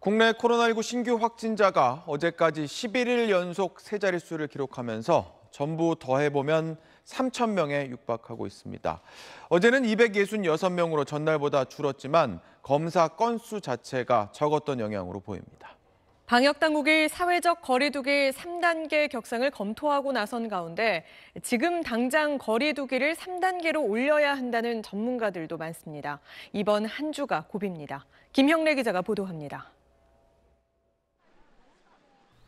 국내 코로나19 신규 확진자가 어제까지 11일 연속 세 자릿수를 기록하면서 전부 더해보면 3,000명에 육박하고 있습니다. 어제는 266명으로 전날보다 줄었지만 검사 건수 자체가 적었던 영향으로 보입니다. 방역당국이 사회적 거리 두기 3단계 격상을 검토하고 나선 가운데 지금 당장 거리 두기를 3단계로 올려야 한다는 전문가들도 많습니다. 이번 한 주가 고비입니다. 김형래 기자가 보도합니다.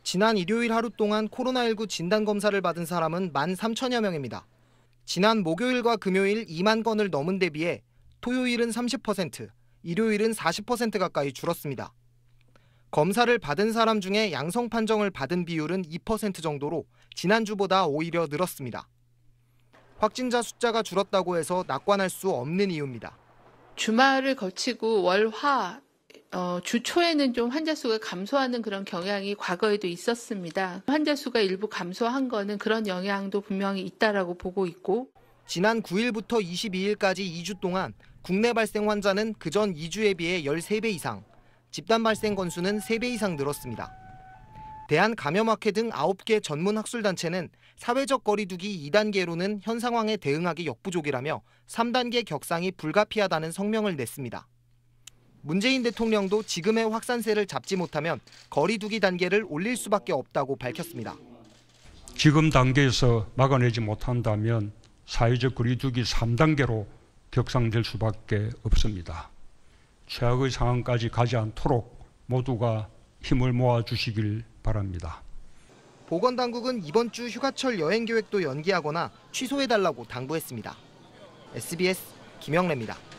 지난 일요일 하루 동안 코로나19 진단검사를 받은 사람은 13,000여 명입니다. 지난 목요일과 금요일 2만 건을 넘은 데 비해 토요일은 30%, 일요일은 40% 가까이 줄었습니다. 검사를 받은 사람 중에 양성 판정을 받은 비율은 2% 정도로 지난주보다 오히려 늘었습니다. 확진자 숫자가 줄었다고 해서 낙관할 수 없는 이유입니다. 주말을 거치고 월, 화, 주 초에는 좀 환자 수가 감소하는 그런 경향이 과거에도 있었습니다. 환자 수가 일부 감소한 거는 그런 영향도 분명히 있다라고 보고 있고. 지난 9일부터 22일까지 2주 동안 국내 발생 환자는 그전 2주에 비해 13배 이상, 집단 발생 건수는 3배 이상 늘었습니다. 대한감염학회 등 9개 전문 학술단체는 사회적 거리 두기 2단계로는 현 상황에 대응하기 역부족이라며 3단계 격상이 불가피하다는 성명을 냈습니다. 문재인 대통령도 지금의 확산세를 잡지 못하면 거리 두기 단계를 올릴 수밖에 없다고 밝혔습니다. 지금 단계에서 막아내지 못한다면 사회적 거리 두기 3단계로 격상될 수밖에 없습니다. 최악의 상황까지 가지 않도록 모두가 힘을 모아주시길 바랍니다. 보건당국은 이번 주 휴가철 여행 계획도 연기하거나 취소해달라고 당부했습니다. SBS 김영래입니다.